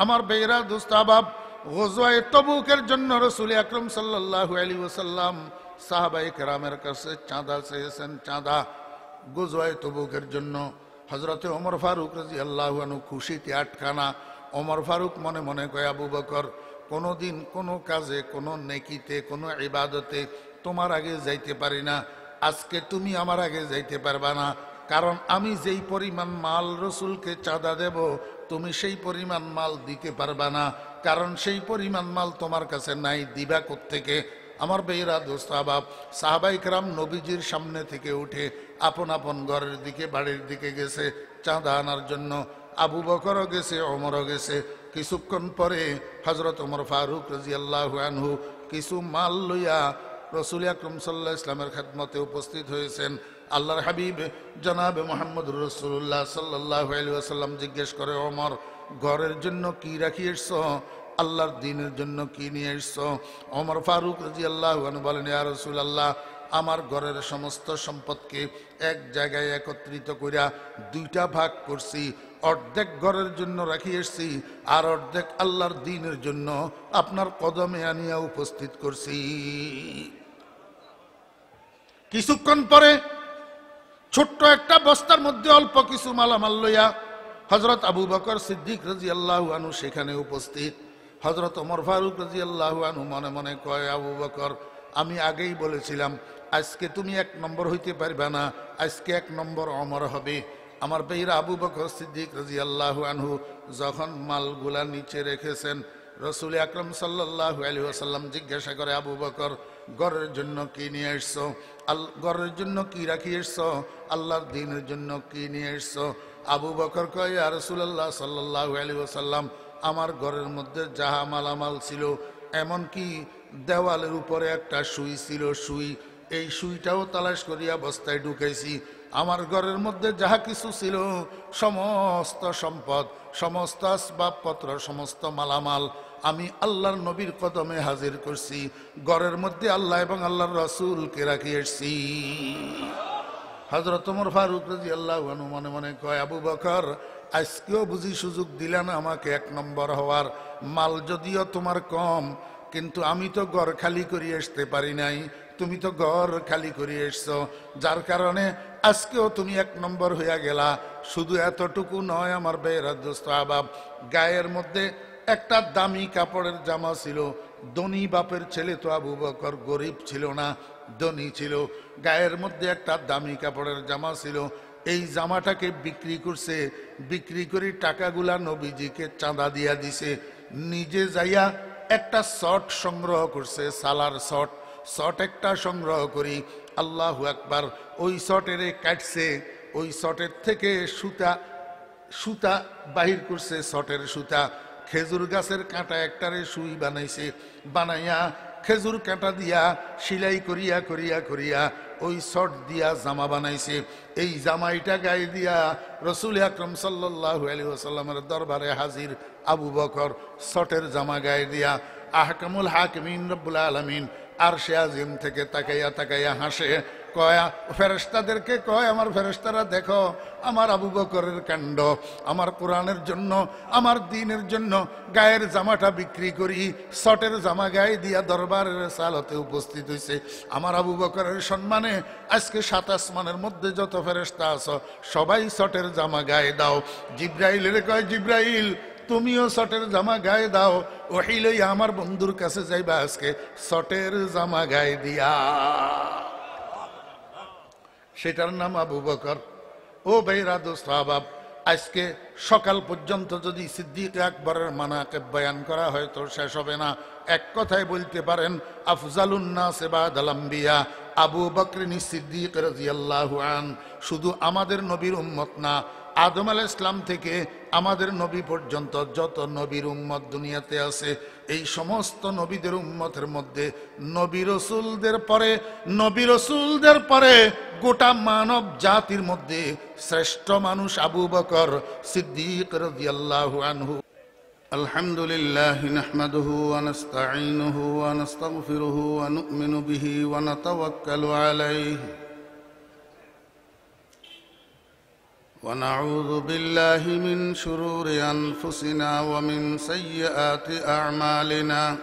আমার বেরা দোস্ত আহবাব, গজওয়ায়ে তবুকের জন্য রাসূল আকরাম সাল্লাল্লাহু আলাইহি ওয়াসাল্লাম সাহাবায়ে কেরামের কাছে চাঁদা চেয়েছেন, চাঁদা গজওয়ায়ে তবুকের জন্য। হযরতে ওমর ফারুক রাদিয়াল্লাহু আনহু খুশিতে আটখানা। ওমর ফারুক মনে মনে কয়, আবু বকর, কোনোদিন কোনো কাজে, কোনো নেকিতে, কোনো ইবাদতে তোমার আগে যাইতে পারি না, আজকে তুমি আমার আগে যাইতে পারবা না, কারণ আমি যেই পরিমাণ মাল রসুলকে চাঁদা দেব তুমি সেই পরিমাণ মাল দিতে পারবা না, কারণ সেই পরিমাণ মাল তোমার কাছে নাই, দিবা কোত্থেকে? আমার বেয়েরা দোস্ত আহবাব, সাহাবায়ে কেরাম নবীজির সামনে থেকে উঠে আপন আপন ঘরের দিকে, বাড়ির দিকে গেছে চাঁদা আনার জন্য। আবু বকরও গেছে, ওমরও গেছে। কিছুক্ষণ পরে হযরত ওমর ফারুক রাদিয়াল্লাহু আনহু কিছু মাল লইয়া রাসূল আকরাম সাল্লাল্লাহু আলাইহি ওয়াসাল্লামের খেদমতে উপস্থিত হয়েছেন। আল্লাহর হাবিব জনাবে মুহাম্মদুর রাসূলুল্লাহ সাল্লাল্লাহু আলাইহি ওয়াসাল্লাম জিজ্ঞেস করে, ওমর, ঘরের জন্য কি রাখি এসছো? আল্লাহর দ্বীনের জন্য কি নিয়ে এসছো? ওমর ফারুক রাদিয়াল্লাহু আনহু বলেন, ইয়া রাসূলুল্লাহ, আমার ঘরের সমস্ত সম্পদকে এক জায়গায় একত্রিত কইরা দুইটা ভাগ করছি, অর্ধেক ঘরের জন্য রাখি এসছি, আর অর্ধেক আল্লাহর দ্বীনের জন্য আপনার কদমে আনিয়া উপস্থিত করছি। কিছুক্ষণ পরে ছোট্ট একটা বস্তার মধ্যে অল্প কিছু মালামাল লইয়া হযরত আবু বকর সিদ্দিক রাদিয়াল্লাহু আনহু সেখানে উপস্থিত। হযরত ওমর ফারুক রাদিয়াল্লাহু আনহু মনে মনে কয়, আবু বকর, আমি আগেই বলেছিলাম আজকে তুমি এক নম্বর হইতে পারবে না, আজকে এক নম্বর ওমর হবে। আমার বেইরা আবু বকর সিদ্দিক রাদিয়াল্লাহু আনহু যখন মালগুলা নিচে রেখেছেন, রাসূল আকরাম সাল্লাল্লাহু আলাইহি ওয়াসাল্লাম জিজ্ঞাসা করে, আবু বকর, ঘরের জন্য কি নিয়ে এসছো? ঘরের জন্য কি রাখি এসছো? আল্লাহর দ্বীনের জন্য কি নিয়ে এসছো? আবু বকর কয়, ইয়া রাসূলুল্লাহ সাল্লাল্লাহু আলাইহি ওয়াসাল্লাম, আমার ঘরের মধ্যে যাহা মালামাল ছিল, এমনকি দেওয়ালের উপরে একটা সুই ছিল, সুই, এই সুইটাও তালাশ করিয়া বস্তায় ঢুকাইছি। আমার ঘরের মধ্যে যাহা কিছু ছিল, সমস্ত সম্পদ, সমস্ত আসবাবপত্র, সমস্ত মালামাল আমি আল্লাহর নবীর কদমে হাজির করছি। ঘরের মধ্যে আল্লাহ এবং আল্লাহর রাসূলকে রাখি এসছি। হযরত ওমর ফারুক রাদিয়াল্লাহু আনহু মনে মনে কয়, আবু বকর, আজকেও বুঝি সুযোগ দিলেন আমাকে এক নম্বর হওয়ার। মাল যদিও তোমার কম, কিন্তু আমি তো ঘর খালি করে আসতে পারি নাই, তুমি তো ঘর খালি করে এসছো, যার কারণে আজকেও তুমি এক নম্বর হইয়া গেলা। শুধু এতটুকু নয় আমার বেয়েরা দোস্ত আহবাব, গায়ের মধ্যে একটা দামি কাপড়ের জামা ছিল। ধনী বাপের ছেলে তো আবু বকর, গরিব ছিল না, ধনী ছিল। গায়ের মধ্যে একটা দামি কাপড়ের জামা ছিল। এই জামাটাকে বিক্রি করছে, বিক্রি করে টাকাগুলা নবীজিকে চাঁদা দিয়া দিছে। নিজে যাইয়া একটা শর্ট সংগ্রহ করছে, সালার শর্ট, শর্ট একটা সংগ্রহ করি, আল্লাহু আকবার, ওই শর্টের কাটছে, ওই শর্টের থেকে সুতা সুতা বাহির করছে, শর্টের সুতা। খেজুর গাছের কাঁটা একটারে সুই বানাইছে, বানাইয়া খেজুর কাঁটা দিয়া সিলাই করিয়া করিয়া করিয়া ওই শর্ট দিয়া জামা বানাইছে। এই জামাইটা গায়ে দিয়া রাসূল আকরাম সাল্লাল্লাহু আলাইহি ওয়াসাল্লামের দরবারে হাজির আবু বকর, শর্টের জামা গায়ে দিয়া। আহকামুল হাকিমিন রব্বুল আলামিন আরশে আজিম থেকে তাকাইয়া তাকাইয়া হাসে, কয় ফেরেশতাদেরকে কয়, আমার ফেরেশতারা দেখো আমার আবু বকরের কাণ্ড, আমার কোরআনের জন্য, আমার দ্বীনের জন্য গায়ের জামাটা বিক্রি করি, শর্টের জামা গায়ে দিয়া দরবারের সালতে উপস্থিত হইছে। আমার আবু বকরের সম্মানে আজকে ৭ আসমানের মধ্যে যত ফেরেশতা আছো সবাই শর্টের জামা গায়ে দাও। জিব্রাইলের কয়, জিব্রাইল তুমিও শর্টের জামা গায়ে দাও, ওহী লইয়া আমার বন্ধুর কাছে যাইবা আজকে শর্টের জামা গায়ে দিয়া। সেটার নাম আবু বকর। ও ভাইরা দোস্ত আহবাব, আজকে সকাল পর্যন্ত যদি সিদ্দিক আকবরের মানাকিব বয়ান করা হয় তো শেষ হবে না। এক কথায় বলতে পারেন, আফজালুন নাস বাদাল আম্বিয়া আবু বকর সিদ্দিক রাদিয়াল্লাহু আন। শুধু আমাদের নবীর উম্মত না, আদম আলাইহিস সালাম থেকে আমাদের নবী পর্যন্ত যত নবীর উম্মত দুনিয়াতে আছে, এই সমস্ত নবীদের উম্মতের মধ্যে নবী রাসূলদের পরে গোটা মানব জাতির মধ্যে শ্রেষ্ঠ মানুষ আবু বকর সিদ্দিক রাদিয়াল্লাহু আনহু। আলহামদুলিল্লাহ নাহমাদুহু ওয়া নাস্তাঈনুহু ওয়া নাস্তাগফিরুহু ওয়া নু'মিনু বিহি ওয়া নাতাওয়াক্কালু আলাইহি ونعوذ بالله من شرور أنفسنا ومن سيئات أعمالنا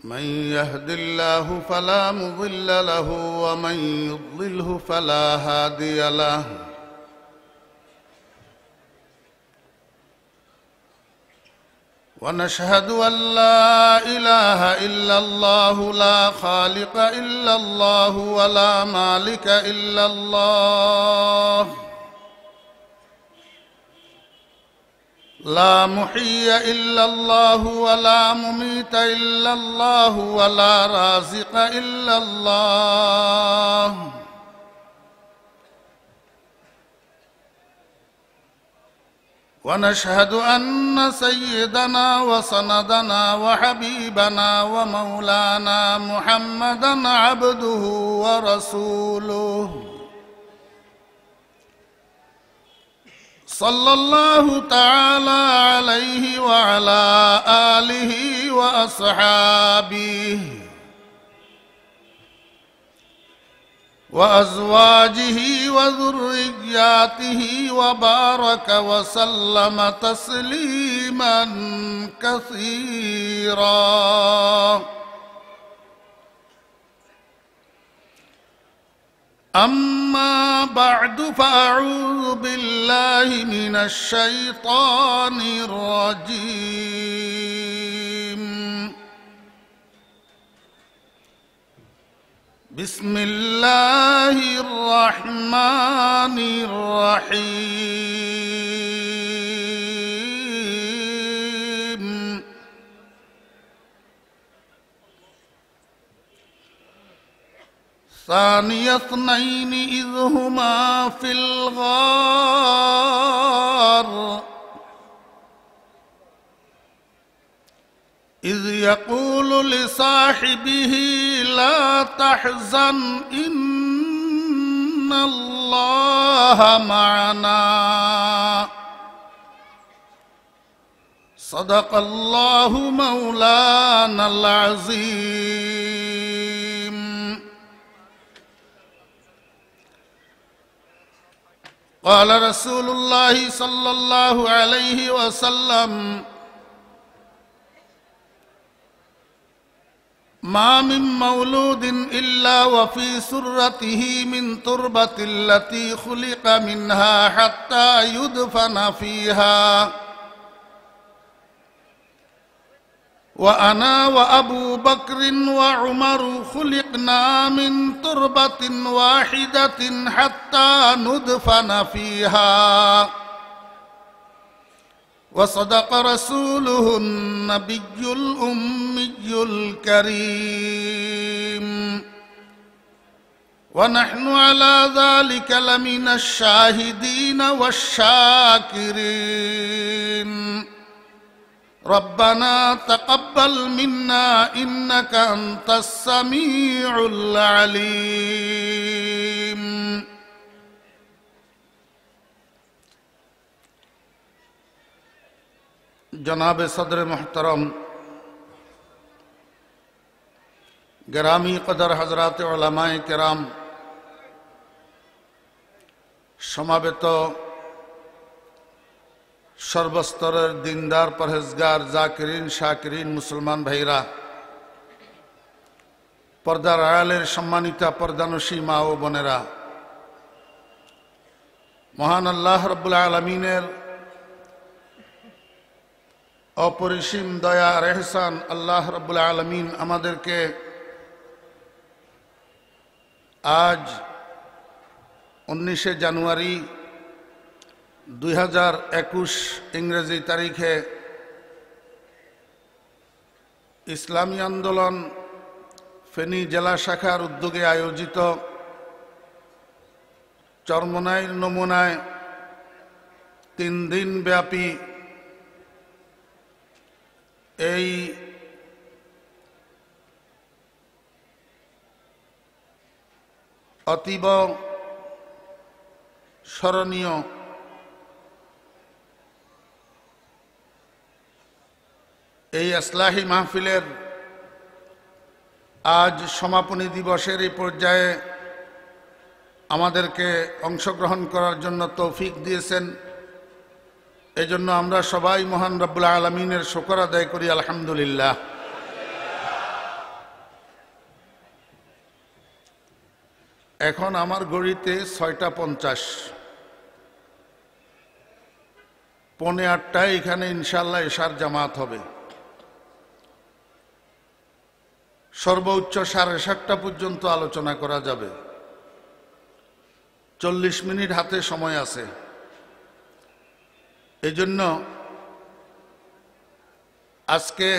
من يهد الله فلا مضل له ومن يضلله فلا هادي له ونشهد أن لا إله إلا الله لا خالق إلا الله ولا مالك إلا الله لا محيي إلا الله ولا مميت إلا الله ولا رازق إلا الله ونشهد أن سيدنا وسندنا وحبيبنا ومولانا محمدًا عبده ورسوله صلى الله تعالى عليه وعلى آله وأصحابه وأزواجه وذرياته وبارك وسلم تسليما كثيرا أما بعد فأعوذ بالله من الشيطان الرجيم بسم الله الرحمن الرحيم ثاني اثنين إذ هما في الغار إذ يقول لصاحبه لا تحزن إن الله معنا صدق الله مولانا العظيم قال رسول الله صلى الله عليه وسلم ما من مولود إلا وفي سرته من تربة التي خلق منها حتى يدفن فيها وأنا وأبو بكر وعمر خلقنا من تربة واحدة حتى ندفن فيها وصدق رسوله النبي الأمي الكريم ونحن على ذلك لمن الشاهدين والشاكرين ربنا تقبل منا إنك أنت السميع العليم जनाब सदर मोहतरम ग्रामी कदर हजरात उलमाए किराम समावेत सर्वस्तरेर दिनदार परहेजगार जाकिरीन शाकिरीन मुसलमान भाईरा पर्दार आड़ालेर सम्मानिता पर्दानशी मा ओ बोनेरा महान आल्लाह रब्बुल आलामीनेर अपरिसीम दया और एहसान अल्लाह रब्बुल आलमीन आमादेरके आज 19 জানুয়ারি 2021 इंग्रेजी तारीखे इस्लामी आंदोलन फेनी जिला शाखार उद्योगे आयोजित चरमोनाईर नमूनाय 3 दिन व्यापी এই অতীব স্মরণীয় এই ইসলাহি মাহফিলের আজ সমাপনী দিবসের এই পর্যায়ে আমাদেরকে অংশগ্রহণ করার জন্য তৌফিক দিয়েছেন। এজন্য আমরা সবাই মহান রব্বুল আলামিনের শুকর আদায় করি, আলহামদুলিল্লাহ। এখন আমার ঘড়িতে 6:50, 7:45 এখানে ইনশাআল্লাহ এশার জামাত হবে। সর্বোচ্চ 7:30 পর্যন্ত আলোচনা করা যাবে। 40 মিনিট হাতে সময় আছে। এজন্য আজকে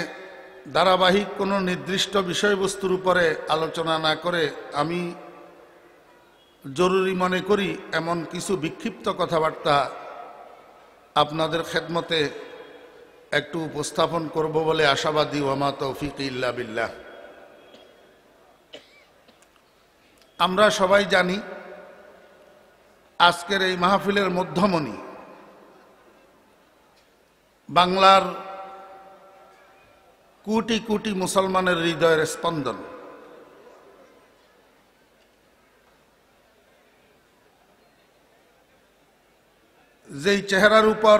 ধারাবাহিক কোনো নির্দিষ্ট বিষয়বস্তুর উপরে আলোচনা না করে আমি জরুরি মনে করি এমন কিছু বিক্ষিপ্ত কথাবার্তা আপনাদের খেদমতে একটু উপস্থাপন করব বলে আশাবাদী। ওয়ামা তৌফিক ইল্লা বিল্লাহ। আমরা সবাই জানি আজকের এই মাহফিলের মধ্যমণি বাংলার কোটি কোটি মুসলমানের হৃদয়ের স্পন্দন। যেই চেহারার উপর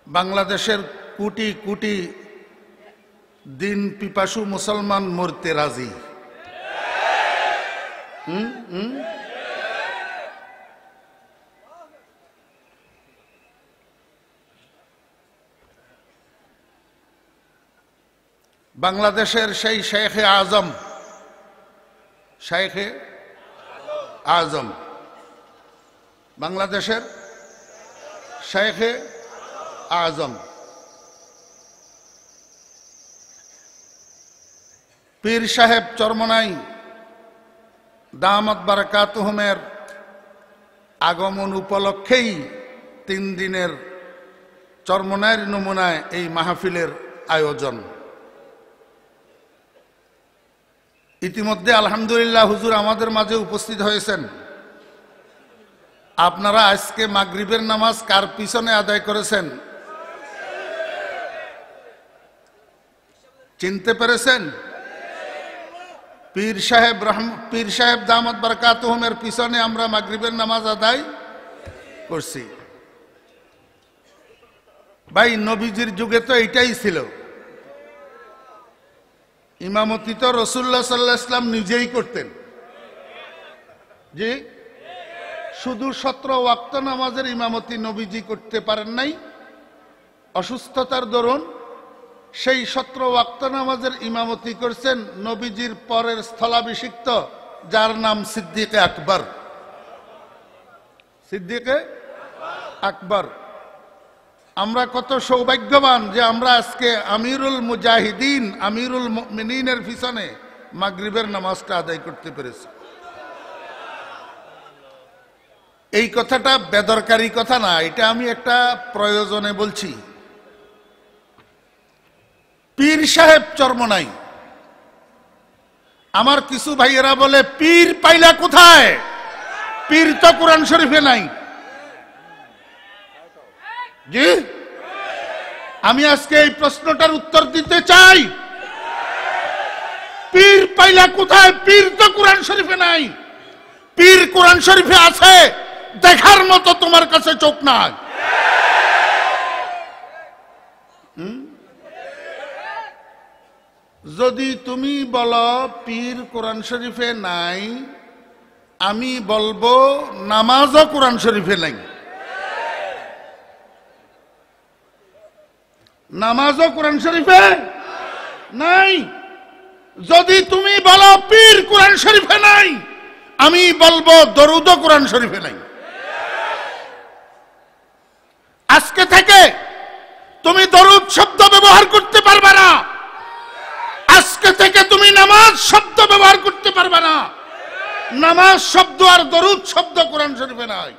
বাংলাদেশের কোটি কোটি দিন পিপাসু মুসলমান মরতে রাজি। বাংলাদেশের সেই শেখে আজম, শেখে আজম, বাংলাদেশের শেখে আজম পীর সাহেব চরমনাই দামাত বারাকাতুহুমের আগমন উপলক্ষেই 3 দিনের চরমনাইয়ের নমুনায় এই মাহফিলের আয়োজন। ইতিমধ্যে আলহামদুলিল্লাহ হুজুর আমাদের মাঝে উপস্থিত হয়েছেন। আপনারা আজকে মাগরিবের নামাজ কার পিছনে আদায় করেছেন চিনতে পেরেছেন? পীর সাহেব দামাত বারাকাতুহুমের পিছনে আমরা মাগরিবের নামাজ আদায় করছি। ভাই, নবীজির যুগে তো এটাই ছিল। ইমামতি তো রাসূলুল্লাহ সাল্লাল্লাহু আলাইহি ওয়াসাল্লাম নিজেই করতেন। জি, শুধু 17 ওয়াক্ত নামাজের ইমামতি নবীজি করতে পারেন নাই অসুস্থতার দরুন। সেই 17 ওয়াক্ত নামাজের ইমামতি করছেন নবীজির পরের স্থলাভিষিক্ত, যার নাম সিদ্দিকে আকবর। সিদ্দিকে আকবর। আমরা কত সৌভাগ্যবান যে আমরা আজকে আমিরুল মুজাহিদিন, আমিরুল মুমিনিনের পিছনে মাগরিবের নামাজটা আদায় করতে পেরেছি। এই কথাটা বেদরকারি কথা না, এটা আমি একটা প্রয়োজনে বলছি। পীর সাহেব চরমনাই, আমার কিছু ভাইয়েরা বলে পীর পাইলা কোথায়? পীর তো কোরআন শরীফে নাই। জি, আমি আজকে এই প্রশ্নটার উত্তর দিতে চাই। পীর পাইলা কোথায়? পীর তো কোরআন শরীফে নাই। পীর কোরআন শরীফে আছে, দেখার মতো তোমার কাছে চোখ নাই। যদি তুমি বলো পীর কোরআন শরীফে নাই, আমি বলবো নামাজও কোরআন শরীফে নাই। নামাজও কোরআন শরীফে নাই। যদি তুমি বলো পীর কোরআন শরীফে নাই, আমি বলবো দরুদও কোরআন শরীফে নাই। আজকে থেকে তুমি দরুদ শব্দ ব্যবহার করতে পারবে না। আজকে থেকে তুমি নামাজ শব্দ ব্যবহার করতে পারবে না। নামাজ শব্দ আর দরুদ শব্দ কোরআন শরীফে নাই।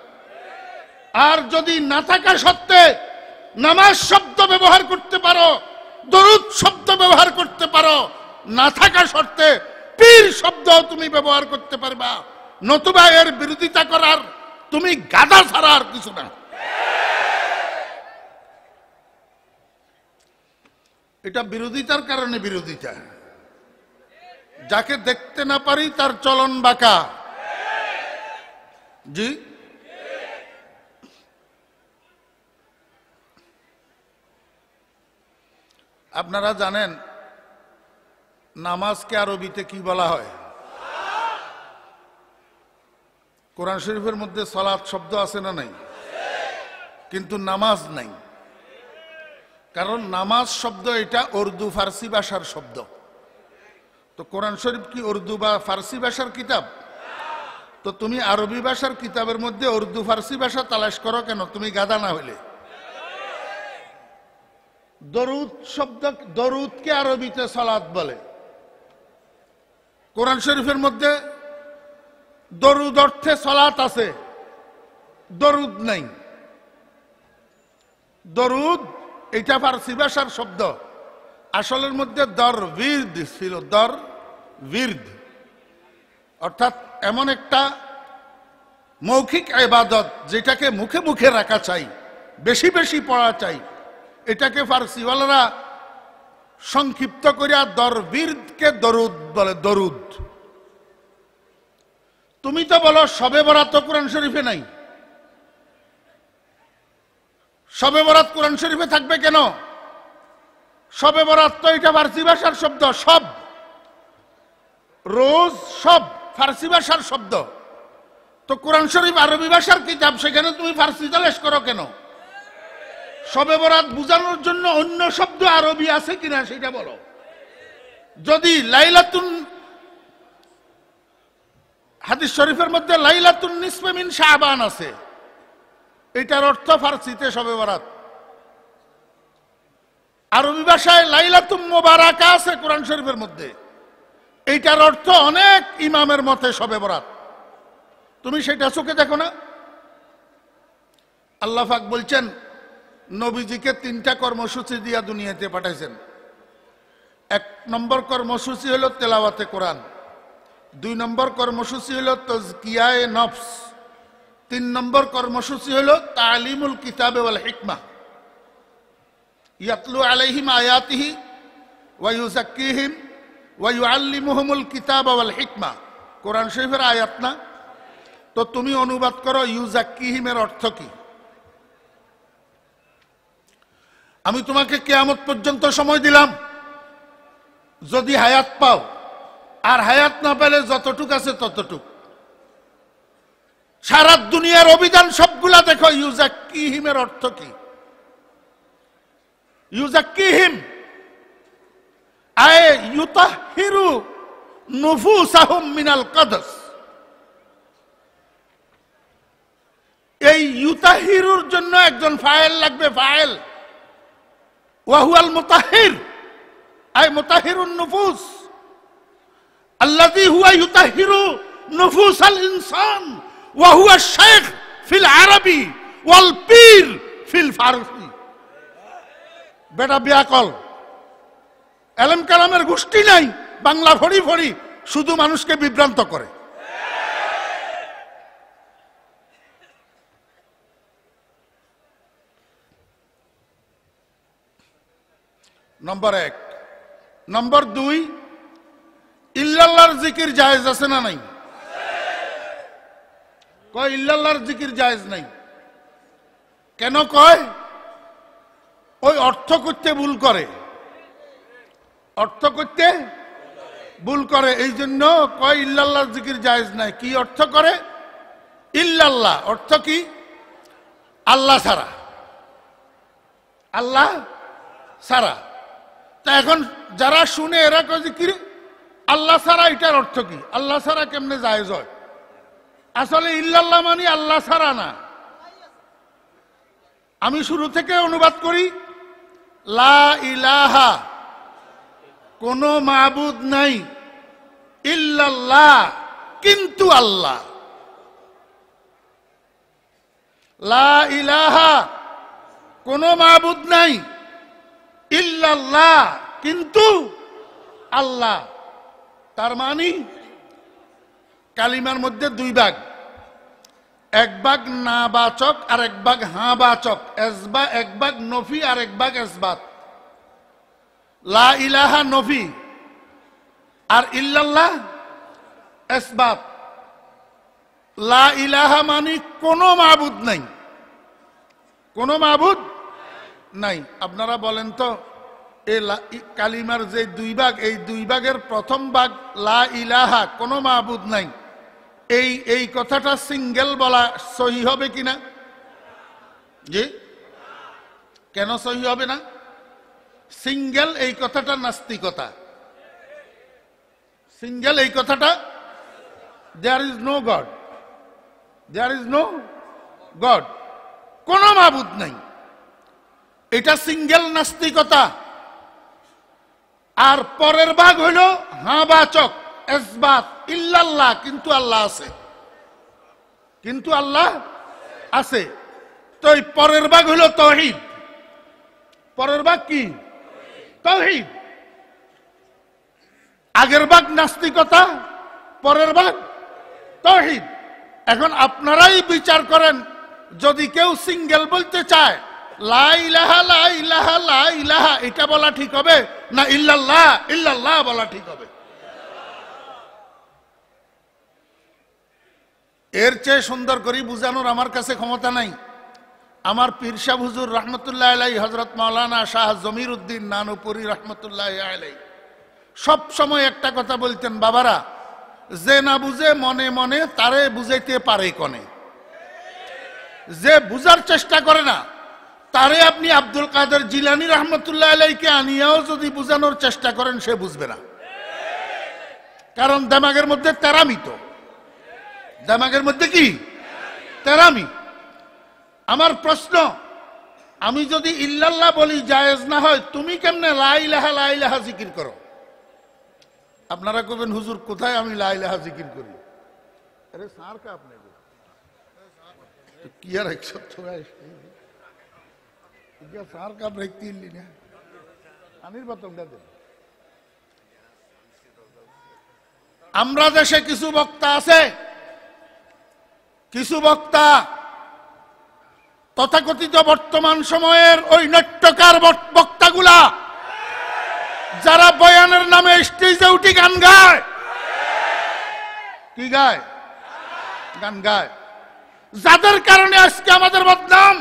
আর যদি না থাকা সত্ত্বে নামাজ শব্দ ব্যবহার করতে পারো, দরুদ শব্দ ব্যবহার করতে পারো, না থাকা শর্তে পীর শব্দ তুমি ব্যবহার করতে পারবা। নতুবা এর বিরোধিতা করার তুমি গাধা ছাড়া আর কিছু না। এটা বিরোধিতার কারণে বিরোধিতা। যাকে দেখতে না পারি তার চলন বাঁকা। জি, আপনারা জানেন নামাজকে আরবিতে কি বলা হয়? কোরআন শরীফের মধ্যে সালাত শব্দ আছে না নাই? কিন্তু নামাজ নাই। কারণ নামাজ শব্দ এটা উর্দু ফার্সি ভাষার শব্দ। তো কোরআন শরীফ কি উর্দু বা ফার্সি ভাষার কিতাব? তো তুমি আরবি ভাষার কিতাবের মধ্যে উর্দু ফার্সি ভাষা তালাশ করো কেন? তুমি গাধা না হইলে? দরুদ শব্দ, দরুদকে আরবিতে সালাত বলে। কোরআন শরীফের মধ্যে দরুদ অর্থে সালাত আছে, দরুদ নাই। দরুদ এটা ফার্সি ভাষার শব্দ। আসলের মধ্যে দরবির্দ ছিল, দরবির্দ অর্থাৎ এমন একটা মৌখিক ইবাদত যেটাকে মুখে মুখে রাখা চাই, বেশি বেশি পড়া চাই। এটাকে ফার্সিওয়ালারা সংক্ষিপ্ত করিয়া দরবির্দকে দরুদ বলে, দরুদ। তুমি তো বলো শবে বরাত তো কোরআন শরীফে নাই। শবে বরাত কোরআন শরীফে থাকবে কেন? শবে বরাত তো এটা ফার্সি ভাষার শব্দ। সব, রোজ, সব ফার্সি ভাষার শব্দ। তো কোরআন শরীফ আরবি ভাষার কিতাব, সেখানে তুমি ফার্সি তালাশ করো কেন? শবে বরাত বোঝানোর জন্য অন্য শব্দ আরবি আছে কিনা সেটা বলো। যদি লাইলাতুন, হাদিস শরীফের মধ্যে লাইলাতুন নিসফে মিন শাবান আছে, এটার অর্থ ফার্সিতে শবে বরাত। আরবি ভাষায় লাইলাতুম মুবারাকা আছে কোরআন শরীফের মধ্যে, এইটার অর্থ অনেক ইমামের মতে শবে বরাত। তুমি সেটা চোখে দেখো না? আল্লাহ পাক বলছেন নবীজিকে 3টা কর্মসূচি দিয়া দুনিয়াতে পাঠাইছেন। 1 নম্বর কর্মসূচি হলো তেলাওয়াতে কোরআন, 2 নম্বর কর্মসূচি হলো তাজকিয়ায়ে নফস, 3 নম্বর কর্মসূচি হলো তালিমুল কিতাবে ওয়াল হিকমা। ইয়াতলু আলাইহিম আয়াতিহি ওয়া ইউযাক্কিহিম ওয়া ইউআল্লিমুহুমুল কিতাবা ওয়াল হিকমা। কোরআন শরীফের আয়াত না? তো তুমি অনুবাদ করো ইউযাক্কিহিমের অর্থ কি? আমি তোমাকে কিয়ামত পর্যন্ত সময় দিলাম, যদি হায়াত পাও, আর হায়াত না পেলে যতটুক আছে ততটুক। সারা দুনিয়ার অভিধান সবগুলা দেখো, ইউযাক্কিহিমের অর্থ কি? ইউযাক্কিহিম আয় ইউতাহহিরু নুফুসাহুম মিনাল কাদাস। এই ইউতাহহিরুর জন্য একজন ফাইল লাগবে, ফাইল। ওয়া হুয়াল মুতাহহির আয় মুতাহহিরুন নুফুস আল্লাযী হুয়া ইউতাহহিরু নুফুসাল ইনসান ওয়া হুয়া শাইখ ফিল আরবি ওয়াল পীর ফিল ফারসি। বেটা বিয়াকল, এলেম কালামের গোষ্ঠী নাই, বাংলা ফড়ি ফড়ি শুধু মানুষকে বিভ্রান্ত করে। নম্বর 1। নম্বর 2, ইল্লাল্লাহর জিকির জায়েজ আছে না নাই? কয় ইল্লাল্লাহর জিকির জায়েজ নাই। কেন কয়? ওই অর্থ করতে ভুল করে, অর্থ করতে ভুল করে, এই জন্য কয় ইল্লাল্লাহর জিকির জায়েজ নাই। কি অর্থ করে? ইল্লাল্লাহ অর্থ কি? আল্লাহ ছাড়া, আল্লাহ ছাড়া। তা এখন যারা শুনে এরা কয় যে কি আল্লাহ ছাড়া, এটার অর্থ কি? আল্লাহ ছাড়া কেমনে জায়েজ হয়? আসলে ইল্লাল্লাহ মানে আল্লাহ ছাড়া না। আমি শুরু থেকে অনুবাদ করি, লা ইলাহা, কোনো মাবুদ নাই, ইল্লাল্লাহ, কিন্তু আল্লাহ। লা ইলাহা, কোনো মাবুদ নাই, ইল্লাল্লাহ, কিন্তু আল্লাহ। তার মানে কালিমার মধ্যে 2 ভাগ, এক ভাগ না বাচক আর এক ভাগ হ্যাঁ বাচক, এক ভাগ নফি আর এক ভাগ ইসবাত। লা ইলাহা নফি, আর ইল্লাল্লাহ ইসবাত। লা ইলাহা মানে কোনো মাবুদ নাই, কোনো মাবুদ নাই। আপনারা বলেন তো এই কালিমার যে দুই ভাগ, এই দুই ভাগের প্রথম ভাগ লা ইলাহা, কোনো মাবুদ নাই, এই কথাটা সিঙ্গেল বলা সহি হবে কিনা? জি, কেন সহি হবে না? সিঙ্গেল এই কথাটা নাস্তিকতা। সিঙ্গেল এই কথাটা, there is no God, there is no God, কোনো মাবুদ নাই, এটা সিঙ্গেল নাস্তিকতা। আর পরের ভাগ হইল হ্যাঁ বাচক ইসবাত, ইল্লাল্লাহ, কিন্তু আল্লাহ আছে, কিন্তু আল্লাহ আছে। তো এই পরের ভাগ হইল তাওহীদ। পরের ভাগ কি? তাওহীদ। আগের ভাগ নাস্তিকতা, পরের ভাগ তাওহীদ। এখন আপনারাই বিচার করেন, যদি কেউ সিঙ্গেল বলতে চায়, লা ইলাহা লা ইলাহা লা ইলাহা এটা বলা ঠিক হবে না ইল্লাল্লাহ ইল্লাল্লাহ বলা ঠিক হবে? এর চেয়ে সুন্দর করে বুঝানোর আমার কাছে ক্ষমতা নাই। আমার পীর সাহেব হুজুর রহমতুল্লাহ আলাইহি, হযরত মাওলানা শাহ জমির উদ্দিন নানুপুরি রহমতুল্লাহ আলাইহি সব সময় একটা কথা বলতেন, বাবারা, যে না বুঝে মনে মনে তারে বুঝাইতে পারে কনে, যে বুঝার চেষ্টা করে না তারে আপনি আব্দুল কাদের জিলানী রহমতুল্লাহ আলাইহিকে আনিয়াও যদি বুঝানোর চেষ্টা করেন, সে বুঝবে না। কারণ দেমাগের মধ্যে তেরামি, তো দেমাগের মধ্যে কি তেরামি। আমার প্রশ্ন, আমি যদি ইল্লাল্লাহ বলি জায়েজ না হয়, তুমি কেমনে লা ইলাহা লা ইলাহা জিকির করো? আপনারা কবেন, হুজুর কোথায় আমি লা ইলাহা জিকির করি? আরে স্যার কা আপনি কি আর 100 স্যার কা ব্রেকতি ইল্লি না আনির বাতম দে। আমরা দেশে কিছু বক্তা আছে, কিছু বক্তা তথাকথিত বর্তমান সময়ের ওই নাট্যকার বক্তাগুলা, যারা বয়ানের নামে স্টেজে উঠি গান গায়। কি গায়? গান গায়। যাদের কারণে আজকে আমাদের বদনাম,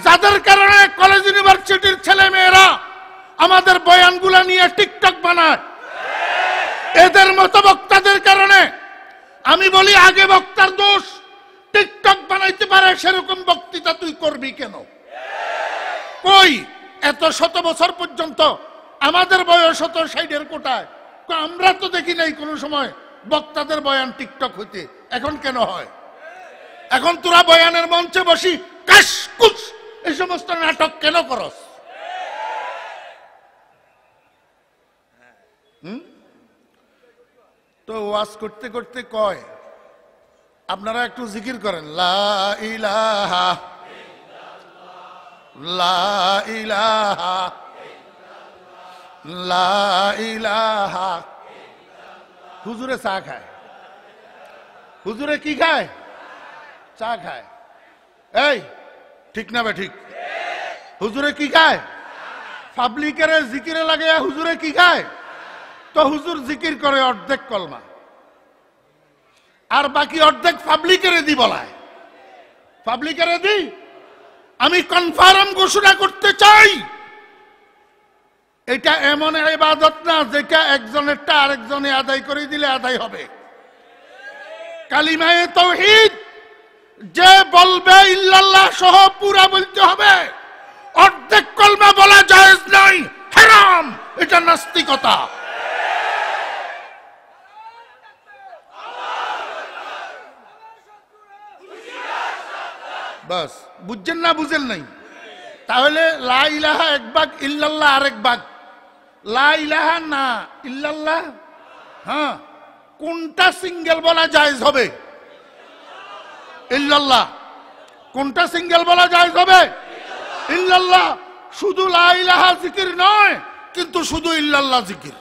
যাদের কারণে কলেজ ইউনিভার্সিটির ছেলে মেয়েরা আমাদের বয়ানগুলা নিয়ে টিকটক বানায়, এদের মতো বক্তাদের কারণে আমি বলি, আগে বক্তার দোষ, টিকটক বানাইতে পারে সেরকম বক্তৃতা তুই করবি কেন? কই এত শত বছর পর্যন্ত আমাদের বয়স হতো 60-এর কোটায়, আমরা তো দেখি নাই কোন সময় বক্তাদের বয়ান টিকটক হইতে। এখন কেন হয়? এখন তোরা বয়ানের মঞ্চে বসি কাশকুশ এই সমস্ত নাটক কেন করস? তো ওয়াজ করতে করতে কয়, আপনারা একটু জিকির করেন, লা ইলাহা লা ইলাহা লা ইলাহা। হুজুরে চা খায়। হুজুরে কি খায়? চা খায়। এই ঠিক না বে ঠিক? হুজুরে কি খায়? পাবলিকের জিকিরে লাগে, হুজুরে কি খায়? তো হুজুর জিকির করে অর্ধেক কলমা, আর বাকি অর্ধেক পাবলিকের দি বলায়। পাবলিকের দি আমি কনফার্ম ঘোষণা করতে চাই, এটা এমন ইবাদত না যেটা একজনেরটা আরেকজনে আদায় করে দিলে আদায় হবে। কালিমায়ে তাওহীদ যে বলবে ইল্লাল্লাহ সহ পুরা বলতে হবে, অর্ধেক কলমা বলা জায়েজ নাই, হারাম, এটা নাস্তিকতা। বাস বুঝছেন না? বুঝেন নাই? তাহলে লা ইলাহা এক ভাগ, ইল্লাল্লাহ আরেক ভাগ। লা ইলাহা না ইল্লাল্লাহ, হ্যাঁ, কোনটা সিঙ্গেল বলা জায়েজ হবে? ইল্লাল্লাহ। কোনটা সিঙ্গেল বলা জায়েজ হবে? ইল্লাল্লাহ। শুধু লা ইলাহা জিকির নয়, কিন্তু শুধু ইল্লাল্লাহ জিকির।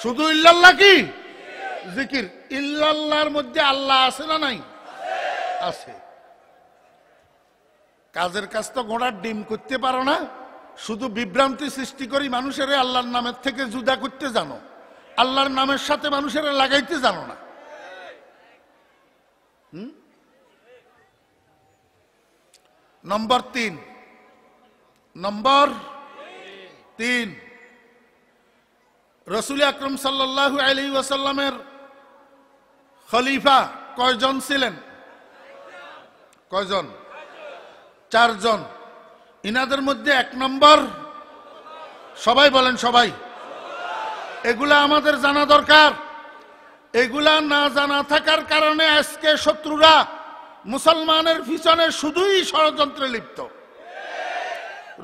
শুধু ইল্লাল্লাহ কি জিকির? ইল্লাল্লাহর মধ্যে আল্লাহ আছে না নাই? আছে। কাজের কাজ তো ঘোড়ার ডিম করতে পারো না, শুধু বিভ্রান্তি সৃষ্টি করি মানুষের আল্লাহর নামের থেকে জুদা করতে জানো। আল্লাহর নামের সাথে মানুষেরা লাগাইতে জানো না। নম্বর 3 রাসূল আকরাম সাল্লাল্লাহু আলাইহি ওয়াসাল্লামের খলিফা কয়জন ছিলেন? কয়জন? 4 জন। ইনাদের মধ্যে 1 নম্বর, সবাই বলেন সবাই, এগুলা আমাদের জানা দরকার। এগুলা না জানা থাকার কারণে আজকে শত্রুরা মুসলমানের পিছনে শুধুই ষড়যন্ত্রে লিপ্ত।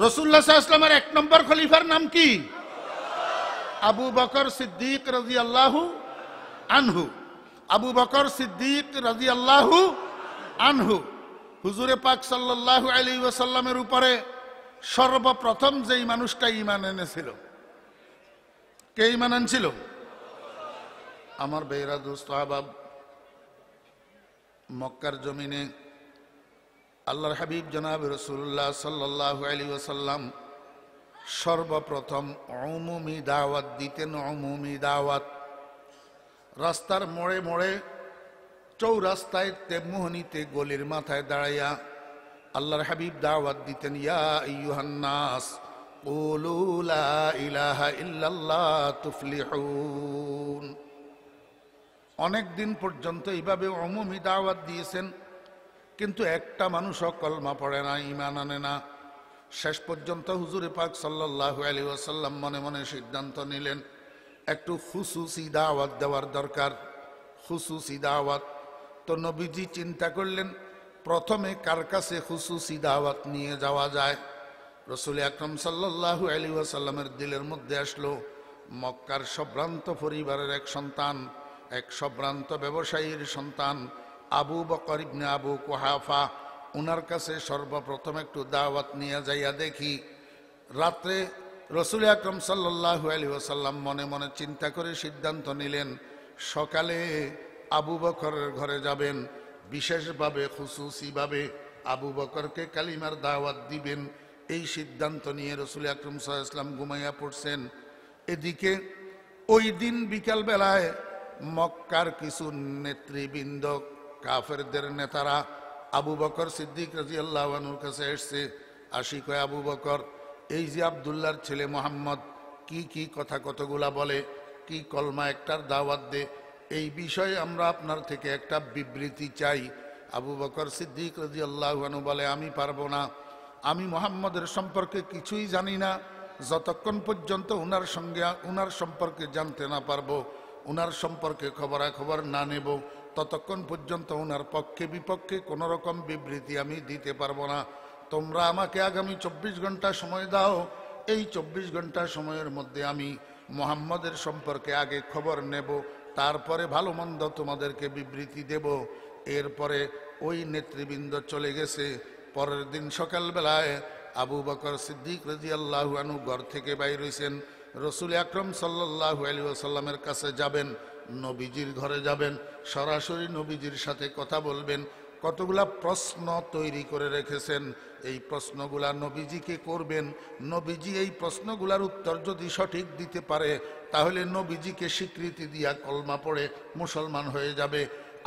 রাসূলুল্লাহ সাল্লাল্লাহু আলাইহি ওয়াসাল্লামের 1 নম্বর খলিফার নাম কি? আবু বকর সিদ্দিক রাদিয়াল্লাহু আনহু। আবু বকর সিদ্দিক রাদিয়াল্লাহু আনহু হুজুরে পাক সাল্লাল্লাহু আলাইহি ওয়াসাল্লামের উপরে সর্বপ্রথম যেই মানুষটা ঈমান এনেছিল, কে ঈমান আনছিল? আমার বেরা দোস্ত আহবাব, মক্কার জমিনে আল্লাহর হাবিব জনাব রাসূলুল্লাহ সাল্লাল্লাহু আলাইহি ওয়াসাল্লাম সর্বপ্রথম উমুমি দাওয়াত দিতেন। উমুমি দাওয়াত রাস্তার মোড়ে মোড়ে, চৌরাস্তায়, তেমুহনীতে, গলির মাথায় দাঁড়াইয়া আল্লাহর হাবিব দাওয়াত দিতেন, ইয়া আইয়ুহান নাস কুলু লা ইলাহা ইল্লাল্লাহ তুফলিহুন। অনেক দিন পর্যন্ত এইভাবে উমুমি দাওয়াত দিয়েছেন, কিন্তু একটা মানুষও কলমা পড়ে না, ঈমান আনে না। শেষ পর্যন্ত হুজুরে পাক সাল্লাল্লাহু আলাইহি ওয়াসাল্লাম মনে মনে সিদ্ধান্ত নিলেন একটু খুসুসি দাওয়াত দেওয়ার দরকার। খুসুসি দাওয়াত তো নবীজি চিন্তা করলেন প্রথমে কার কাছে খুসুসি দাওয়াত নিয়ে যাওয়া যায়। রাসূল আকরাম সাল্লাল্লাহু আলাইহি ওয়াসাল্লামের দিলের মধ্যে আসলো মক্কার সম্ভ্রান্ত পরিবারের এক সন্তান, এক সম্ভ্রান্ত ব্যবসায়ীর সন্তান আবু বকর ইবনে আবু কুহাফা, ওনার কাছে সর্বপ্রথম একটু দাওয়াত নিয়ে যাইয়া দেখি। রাত্রে রাসূল আকরাম সাল্লাল্লাহু আলাইহি ওয়াসাল্লাম মনে মনে চিন্তা করে সিদ্ধান্ত নিলেন সকালে আবু বকরের ঘরে যাবেন, বিশেষভাবে খুসুসিভাবে আবু বকরকে কালিমার দাওয়াত দিবেন। এই সিদ্ধান্ত নিয়ে রাসূল আকরাম সাল্লাল্লাহু আলাইহি ওয়াসাল্লাম ঘুমাইয়া পড়ছেন। এদিকে ওই দিন বিকালবেলায় মক্কার কিছু নেতৃবৃন্দ, কাফেরদের নেতারা আবু বকর সিদ্দিক রাদিয়াল্লাহু আনহুর কাছে এসেছে। আসি কয়, আবু বকর, এই যে আব্দুল্লাহর ছেলে মুহাম্মদ কি কথা কতগুলা বলে, কি কলমা একটার দাওয়াত দে, এই বিষয়ে আমরা আপনার থেকে একটা বিবৃতি চাই। আবু বকর সিদ্দিক রাদিয়াল্লাহু আনহু বলে, আমি পারবো না, আমি মুহাম্মদের সম্পর্কে কিছুই জানি না। যতক্ষণ পর্যন্ত উনার সম্পর্কে জানতে না পারবো, উনার সম্পর্কে খবরাখবর না নেব, ততক্ষণ পর্যন্ত উনার পক্ষে বিপক্ষে কোনো রকম বিবৃতি আমি দিতে পারবো না। তোমরা আমাকে আগামী 24 ঘন্টা সময় দাও। এই 24 ঘন্টা সময়ের মধ্যে আমি মুহাম্মদের সম্পর্কে আগে খবর নেব, তারপরে ভালো মন্দ তোমাদেরকে বিবৃতি দেব। এরপরে ওই নেতৃবৃন্দ চলে গেছে। পরের দিন সকালবেলায় আবু বকর সিদ্দিক রাদিয়াল্লাহু আনহু ঘর থেকে বাইর হইছেন। রাসূল আকরাম সাল্লাল্লাহু আলাইহি ওয়াসাল্লামের কাছে যাবেন, নবীজির ঘরে যাবেন, সরাসরি নবীজির সাথে কথা বলবেন। কতগুলা প্রশ্ন তৈরি করে রেখেছেন, এই প্রশ্নগুলা নবীজিকে করবেন। নবীজি এই প্রশ্নগুলার উত্তর যদি সঠিক দিতে পারে তাহলে নবীজিকে স্বীকৃতি দিয়া কলমা পড়ে মুসলমান হয়ে যাবে।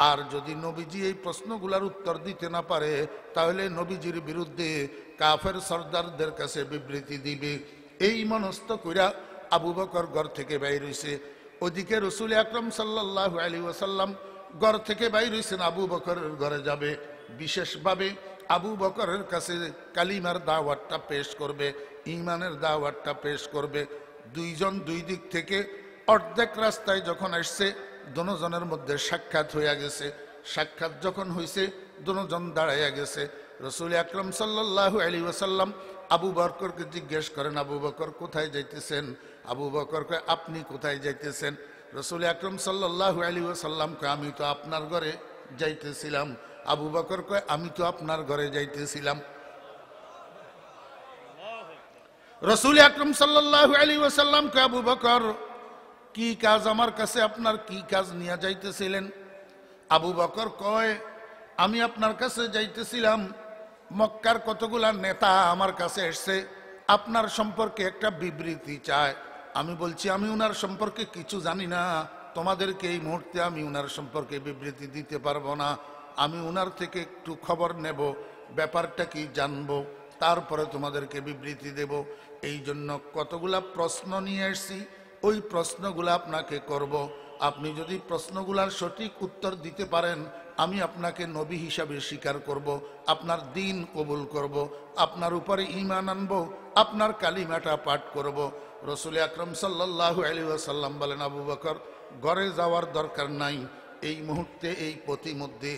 আর যদি নবীজি এই প্রশ্নগুলার উত্তর দিতে না পারে তাহলে নবীজির বিরুদ্ধে কাফের সর্দারদের কাছে বিবৃতি দিবে। এই মনস্থ কইরা আবু বকর ঘর থেকে বাইর হইছে। ওদিকে রাসূল আকরাম সাল্লাল্লাহু আলাইহি ওয়াসাল্লাম ঘর থেকে বাইর হইছেন, আবু বকরের ঘরে যাবে। বিশেষভাবে আবু বকরের কাছে কালিমার দাওয়াতটা পেশ করবে, ঈমানের দাওয়াতটা পেশ করবে। দুইজন দুই দিক থেকে অর্ধেক রাস্তায় যখন আসছে, দুজনের মধ্যে সাক্ষাৎ হইয়া গেছে। সাক্ষাৎ যখন হইছে, দুজন দাঁড়াইয়া গেছে। রাসূল আকরাম সাল্লাল্লাহু আলাইহি ওয়াসাল্লাম আবু বকরকে জিজ্ঞেস করেন, আবু বকর কোথায় যাইতেছেন? আবু বকর কয়, আপনি কোথায় যাইতেছেন? রাসূল আকরাম সাল্লাল্লাহু আলাইহি ওয়াসাল্লাম কয়, আমি তো আপনার ঘরে যাইতেছিলাম। আবু বকর কয়, আমি তো আপনার ঘরে যাইতেছিলাম। রাসূল আকরাম সাল্লাল্লাহু আলাইহি ওয়াসাল্লাম কয়, আবু বকর কি কাজ, আমার কাছে আপনার কি কাজ নিয়ে যাইতেছিলেন? আবু বকর কয়, আমি আপনার কাছে যাইতেছিলাম, মক্কার কতগুলা নেতা আমার কাছে এসছে, আপনার সম্পর্কে একটা বিবৃতি চায়। আমি বলছি আমি উনার সম্পর্কে কিছু জানি না, তোমাদেরকে এই মুহূর্তে আমি উনার সম্পর্কে বিবৃতি দিতে পারবো না। আমি উনার থেকে একটু খবর নেব, ব্যাপারটা কি জানবো, তারপরে তোমাদেরকে বিবৃতি দেব। এই জন্য কতগুলা প্রশ্ন নিয়ে এসেছি, ওই প্রশ্নগুলো আপনাকে করব। আপনি যদি প্রশ্নগুলার সঠিক উত্তর দিতে পারেন, আমি আপনাকে নবী হিসাবে স্বীকার করব, আপনার দিন কবুল করব, আপনার উপরে ঈমান আনব, আপনার কালিমাটা পাঠ করব। রসুল আকরাম সাল্লাল্লাহু আলাইহি ওয়াসাল্লাম বলেন, আবু বকর ঘরে যাওয়ার দরকার নাই, এই মুহূর্তে এই পথিমধ্যে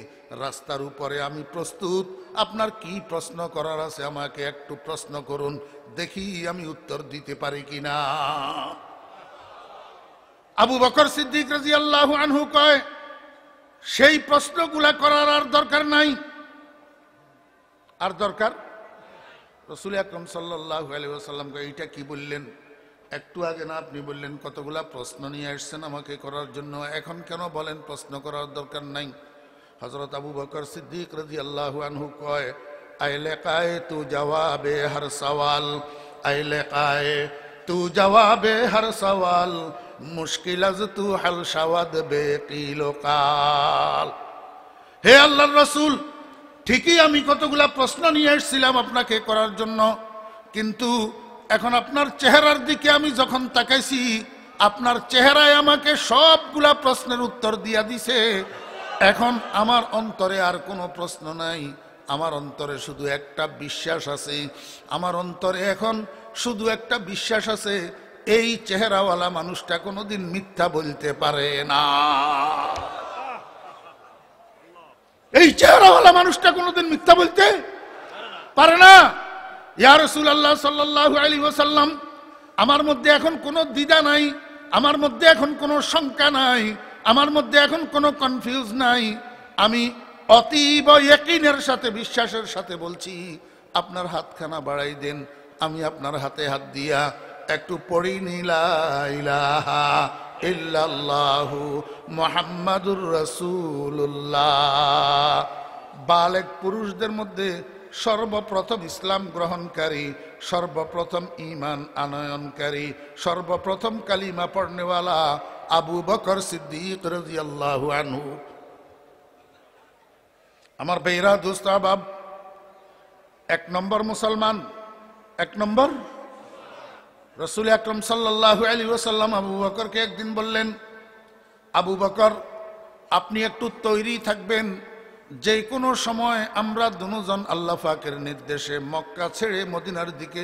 রাস্তার উপরে আমি প্রস্তুত, আপনার কি প্রশ্ন করার আছে আমাকে একটু প্রশ্ন করুন, দেখি আমি উত্তর দিতে পারি কিনা। আবু বকর সিদ্দিক রাদিয়াল্লাহু আনহু কয়, সেই প্রশ্নগুলা করার আর দরকার নাই। আর দরকার? রাসূল আকরাম সাল্লাল্লাহু আলাইহি ওয়াসাল্লাম কয়, এইটা কি বললেন? একটু আগে না আপনি বললেন কতগুলা প্রশ্ন নিয়ে আসছেন আমাকে করার জন্য, এখন কেন বলেন প্রশ্ন করার দরকার নাই? হযরত আবু বকর সিদ্দিক রাদিয়াল্লাহু আনহু কয়, আইলে কায়ে তু জবাবে হর সওয়াল, আইলে কায়ে তু জবাবে হর সওয়াল, মুশকিল আজ তু হাল শাওয়াদ বেকিল কাল। হে আল্লাহর রাসূল, ঠিকই আমি কতগুলা প্রশ্ন নিয়ে এসেছিলাম আপনাকে করার জন্য, কিন্তু এখন আপনার চেহারার দিকে আমি যখন তাকাইছি, আপনার চেহারায় আমাকে সবগুলা প্রশ্নের উত্তর দিয়া দিছে। এখন আমার অন্তরে আর কোনো প্রশ্ন নাই, আমার অন্তরে শুধু একটা বিশ্বাস আছে। আমার অন্তরে এখন শুধু একটা বিশ্বাস আছে, এই চেহারাওয়ালা মানুষটা কোনোদিন মিথ্যা বলতে পারে না। এই চেহারাওয়ালা মানুষটা কোনোদিন মিথ্যা বলতে পারে না। ইয়া রাসূলুল্লাহ সাল্লাল্লাহু আলাইহি ওয়াসাল্লাম, আমার মধ্যে এখন কোনো দ্বিধা নাই, আমার মধ্যে এখন কোনো শঙ্কা নাই, আমার মধ্যে এখন কোনো কনফিউজ নাই। আমি অতীব ইয়াকিনের সাথে, বিশ্বাসের সাথে বলছি, আপনার হাতখানা বাড়াই দেন, আমি আপনার হাতে হাত দিয়া একটু পড়ি নি লা ইলাহা ইল্লাল্লাহু মুহাম্মাদুর রাসূলুল্লাহ। বালেগ পুরুষদের মধ্যে সর্বপ্রথম ইসলাম গ্রহণকারী, সর্বপ্রথম ঈমান আনয়নকারী, সর্বপ্রথম কালিমা পড়নেওয়ালা আবু বকর সিদ্দিক রাদিয়াল্লাহু আনহু। আমার বেরা দোস্ত আহবাব, এক নম্বর মুসলমান, এক নম্বর রাসূল আকরাম সাল্লাল্লাহু আলাইহি ওয়াসাল্লাম আবু বকরকে একদিন বললেন, আবু বকর আপনি একটু তৈরি থাকবেন, যে কোনো সময় আমরা দুজন আল্লাহ পাকের নির্দেশে মক্কা ছেড়ে মদিনার দিকে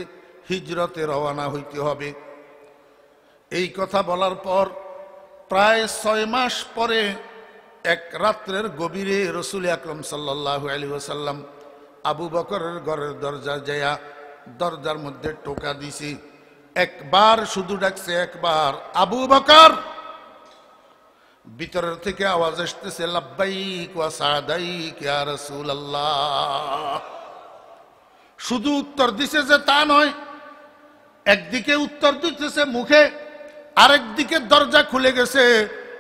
হিজরতে রওনা হইতে হবে। এই কথা বলার পর প্রায় 6 মাস পরে এক রাত্রের গভীরে রাসূল আকরাম সাল্লাল্লাহু আলাইহি ওয়াসাল্লাম আবু বকরের ঘরের দরজা যায়া দরজার মধ্যে টোকা দিছি। একবার শুধু ডাকছে, একবার আবু বকর। ভিতরের থেকে আওয়াজ আসতেছে, লাব্বাইক ওয়া সাদাইক ইয়া রাসূলুল্লাহ। শুধু উত্তর দিছে যে তা নয়, একদিকে উত্তর দিতেছে মুখে, আরেকদিকে দরজা খুলে গেছে।